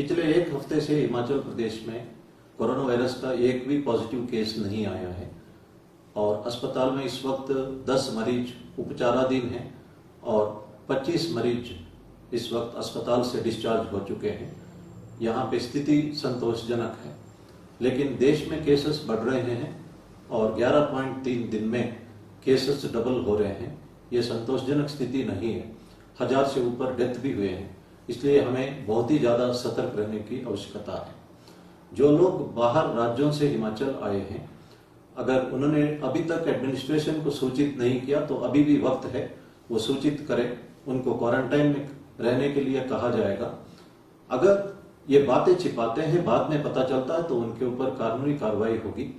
पिछले एक हफ्ते से हिमाचल प्रदेश में कोरोना वायरस का एक भी पॉजिटिव केस नहीं आया है और अस्पताल में इस वक्त 10 मरीज उपचाराधीन हैं और 25 मरीज इस वक्त अस्पताल से डिस्चार्ज हो चुके हैं। यहाँ पे स्थिति संतोषजनक है, लेकिन देश में केसेस बढ़ रहे हैं और 11.3 दिन में केसेस डबल हो रहे हैं। ये संतोषजनक स्थिति नहीं है। 1000 से ऊपर डेथ भी हुए हैं, इसलिए हमें बहुत ही ज़्यादा सतर्क रहने की आवश्यकता है। जो लोग बाहर राज्यों से हिमाचल आए हैं, अगर उन्होंने अभी तक एडमिनिस्ट्रेशन को सूचित नहीं किया तो अभी भी वक्त है, वो सूचित करें। उनको क्वारंटाइन में रहने के लिए कहा जाएगा। अगर ये बातें छिपाते हैं, बाद में पता चलता है तो उनके ऊपर कानूनी कार्रवाई होगी।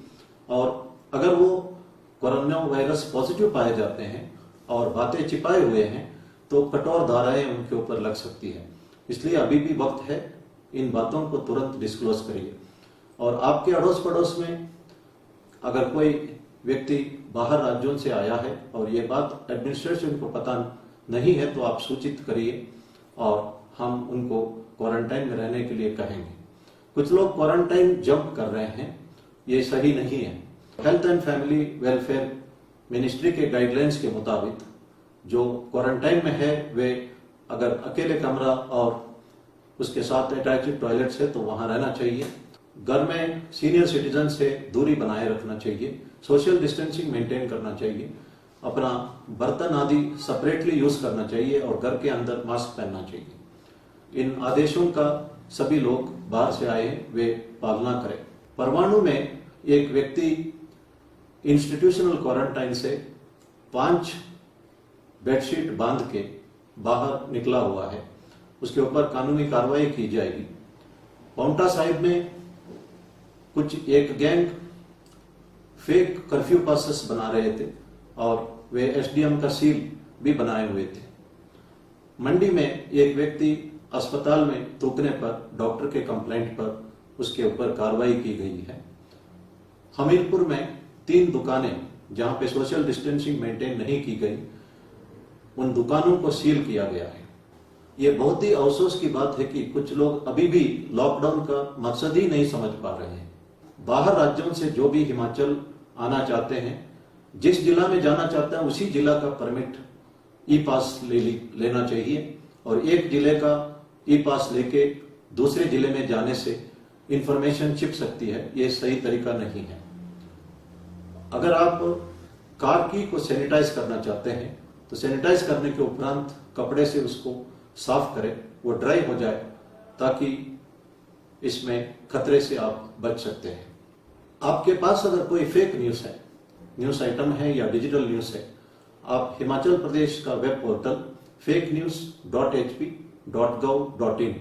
और अगर वो कोरोना वायरस पॉजिटिव पाए जाते हैं और बातें छिपाए हुए हैं तो कठोर धाराएं उनके ऊपर लग सकती है। इसलिए अभी भी वक्त है, इन बातों को तुरंत डिस्क्लोज करिए। और आपके अड़ोस पड़ोस में अगर कोई व्यक्ति बाहर राज्यों से आया है और ये बात एडमिनिस्ट्रेशन को पता नहीं है तो आप सूचित करिए और हम उनको क्वारंटाइन में रहने के लिए कहेंगे। कुछ लोग क्वारंटाइन जंप कर रहे हैं, ये सही नहीं है। Health and family welfare ministry के गाइडलाइंस के मुताबिक जो क्वारंटाइन में है वे अगर अकेले कमरा और उसके साथ अटैच्ड टॉयलेट्स है तो वहां रहना चाहिए। घर में सीनियर सिटीजन से दूरी बनाए रखना चाहिए, सोशल डिस्टेंसिंग मेंटेन करना चाहिए, अपना बर्तन आदि सेपरेटली यूज करना चाहिए और घर के अंदर मास्क पहनना चाहिए। इन आदेशों का सभी लोग बाहर से आए वे पालना करें। परवाणु में एक व्यक्ति इंस्टीट्यूशनल क्वारंटाइन से 5 बेडशीट बांध के बाहर निकला हुआ है, उसके ऊपर कानूनी कार्रवाई की जाएगी। पाउंटा साहिब में एक गैंग फेक कर्फ्यू पासेस बना रहे थे और वे एसडीएम का सील भी बनाए हुए थे। मंडी में एक व्यक्ति अस्पताल में थूकने पर डॉक्टर के कंप्लेंट पर उसके ऊपर कार्रवाई की गई है। हमीरपुर में 3 दुकानें जहां पे सोशल डिस्टेंसिंग मेंटेन नहीं की गई, उन दुकानों को सील किया गया है। ये बहुत ही अफसोस की बात है कि कुछ लोग अभी भी लॉकडाउन का मकसद ही नहीं समझ पा रहे हैं। बाहर राज्यों से जो भी हिमाचल आना चाहते हैं, जिस जिला में जाना चाहते हैं उसी जिला का परमिट ई पास लेना चाहिए और एक जिले का ई पास लेके दूसरे जिले में जाने से इंफॉर्मेशन छिप सकती है। ये सही तरीका नहीं है। अगर आप कार की को सैनिटाइज करना चाहते हैं तो सैनिटाइज करने के उपरांत कपड़े से उसको साफ करें, वो ड्राई हो जाए, ताकि इसमें खतरे से आप बच सकते हैं। आपके पास अगर कोई फेक न्यूज है, न्यूज आइटम है या डिजिटल न्यूज है, आप हिमाचल प्रदेश का वेब पोर्टल fakenews.hp.gov.in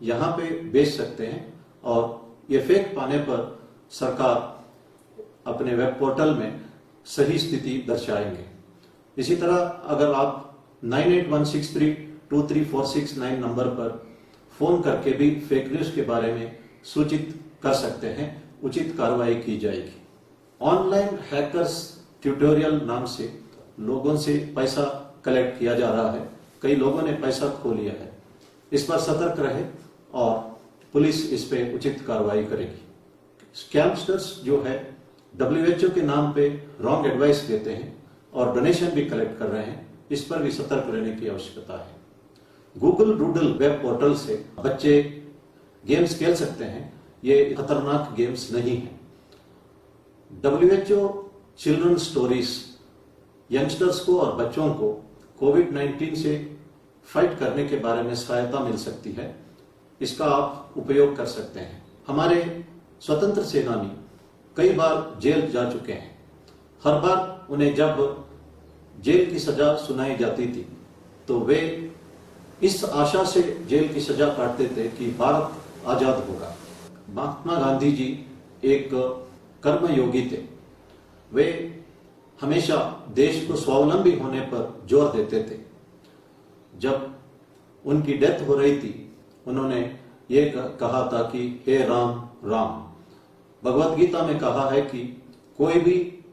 यहाँ पे भेज सकते हैं और ये फेक पाने पर सरकार अपने वेब पोर्टल में सही स्थिति दर्शाएंगे। इसी तरह अगर आप 9816323469 नंबर पर फोन करके भी फेक न्यूज के बारे में सूचित कर सकते हैं, उचित कार्रवाई की जाएगी। ऑनलाइन हैकर्स ट्यूटोरियल नाम से लोगों से पैसा कलेक्ट किया जा रहा है। कई लोगों ने पैसा खो लिया है। इस पर सतर्क रहे और पुलिस इस पे उचित कार्रवाई करेगी। स्कैमस्टर्स जो है WHO के नाम पे रॉन्ग एडवाइस देते हैं और डोनेशन भी कलेक्ट कर रहे हैं, इस पर भी सतर्क रहने की आवश्यकता है। गूगल डूडल वेब पोर्टल से बच्चे गेम्स खेल सकते हैं, ये खतरनाक गेम्स नहीं है। WHO चिल्ड्रन स्टोरीज यंगस्टर्स को और बच्चों को कोविड-19 से फाइट करने के बारे में सहायता मिल सकती है, इसका आप उपयोग कर सकते हैं। हमारे स्वतंत्र सेनानी कई बार जेल जा चुके हैं। हर बार उन्हें जब जेल की सजा सुनाई जाती थी तो वे इस आशा से जेल की सजा काटते थे कि भारत आजाद होगा। महात्मा गांधी जी एक कर्मयोगी थे। वे हमेशा देश को स्वावलंबी होने पर जोर देते थे। जब उनकी डेथ हो रही थी, उन्होंने ये कहा था कि हे राम राम। भगवत गीता में कहा है कि कोई भी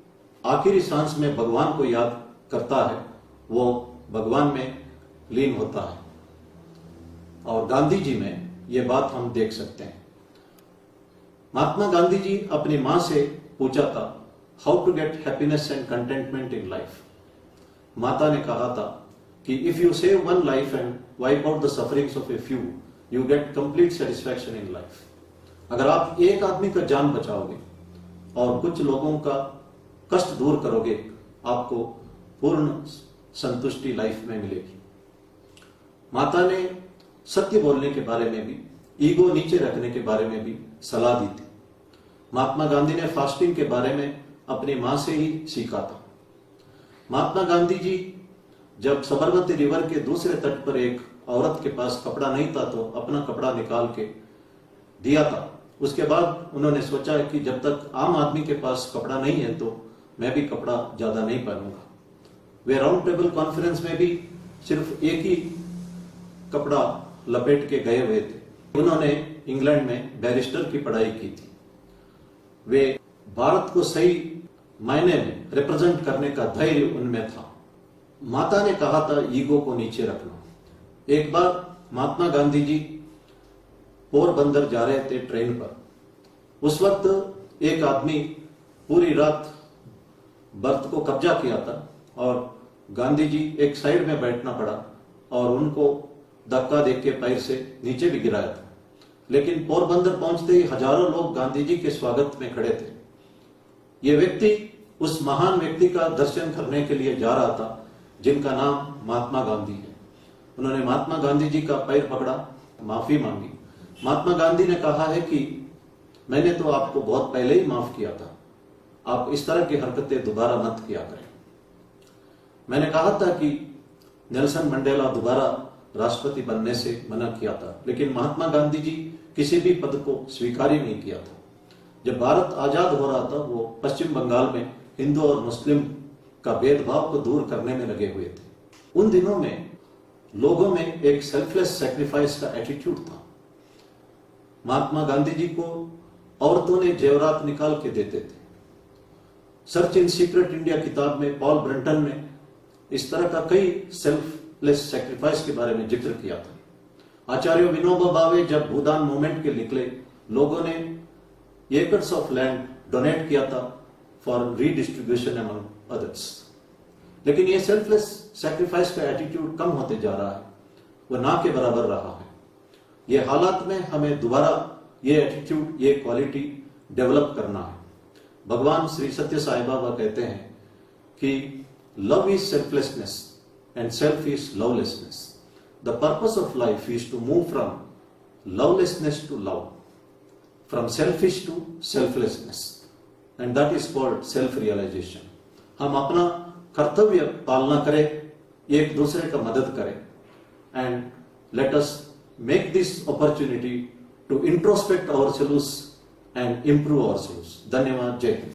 आखिरी सांस में भगवान को याद करता है, वो भगवान में लीन होता है। और गांधी जी में ये बात हम देख सकते हैं। महात्मा गांधी जी अपनी मां से पूछा था, how to get happiness and contentment in life. माता ने कहा था कि if you save one life and wipe out the sufferings of a few, you get complete satisfaction in life. अगर आप एक आदमी का जान बचाओगे और कुछ लोगों का कष्ट दूर करोगे, आपको पूर्ण संतुष्टि लाइफ में मिलेगी। माता ने सत्य बोलने के बारे में भी, ईगो नीचे रखने के बारे में भी सलाह दी थी। महात्मा गांधी ने फास्टिंग के बारे में अपनी मां से ही सीखा था। महात्मा गांधी जी जब साबरमती रिवर के दूसरे तट पर एक औरत के पास कपड़ा नहीं था तो अपना कपड़ा निकाल के दिया था। उसके बाद उन्होंने सोचा कि जब तक आम आदमी के पास कपड़ा नहीं है तो मैं भी कपड़ा ज्यादा नहीं पहनूंगा। वे राउंड टेबल कॉन्फ्रेंस में भी सिर्फ एक ही कपड़ा लपेट के गए हुए थे। उन्होंने इंग्लैंड में बैरिस्टर की पढ़ाई की थी। वे भारत को सही मायने में रिप्रेजेंट करने का धैर्य उनमें था। माता ने कहा था ईगो को नीचे रखना। एक बार महात्मा गांधी जी पोरबंदर जा रहे थे ट्रेन पर। उस वक्त एक आदमी पूरी रात बर्थ को कब्जा किया था और गांधी जी एक साइड में बैठना पड़ा और उनको धक्का देख के पैर से नीचे भी गिराया था। लेकिन पोरबंदर पहुंचते ही हजारों लोग गांधी जी के स्वागत में खड़े थे। ये व्यक्ति उस महान व्यक्ति का दर्शन करने के लिए जा रहा था जिनका नाम महात्मा गांधी है। उन्होंने महात्मा गांधी जी का पैर पकड़ा, माफी मांगी। महात्मा गांधी ने कहा है कि मैंने तो आपको बहुत पहले ही माफ किया था, आप इस तरह की हरकतें दोबारा मत किया करें। मैंने कहा था कि नेल्सन मंडेला दोबारा राष्ट्रपति बनने से मना किया था, लेकिन महात्मा गांधी जी किसी भी पद को स्वीकार ही नहीं किया था। जब भारत आजाद हो रहा था वो पश्चिम बंगाल में हिंदू और मुस्लिम का भेदभाव को दूर करने में लगे हुए थे। उन दिनों में लोगों में एक सेल्फलेस सैक्रिफाइस का एटीट्यूड था। महात्मा गांधी जी को औरतों ने जेवरात निकाल के देते थे। सर्च इन सीक्रेट इंडिया किताब में पॉल ब्रंटन ने इस तरह का कई सेल्फलेस सैक्रिफाइस के बारे में जिक्र किया था। आचार्य विनोबा भावे जब भूदान मूवमेंट के निकले, लोगों ने एकर्स ऑफ लैंड डोनेट किया था फॉर रीडिस्ट्रीब्यूशन अमंग अदर्स। लेकिन ये सेल्फलेस सैक्रिफाइस का एटीट्यूड कम होते जा रहा है, वो ना के बराबर रहा है। ये हालात में हमें दोबारा ये एटीट्यूड, ये क्वालिटी डेवलप करना है। भगवान श्री सत्य साई बाबा कहते हैं कि love is selflessness and self is lovelessness. The purpose of life is to move from lovelessness to love, from selfish to selflessness, and that is called self-realization. हम अपना कर्तव्य पालना करें, एक दूसरे का मदद करें, and let us make this opportunity to introspect ourselves and improve ourselves. धन्यवाद, जय हिंद।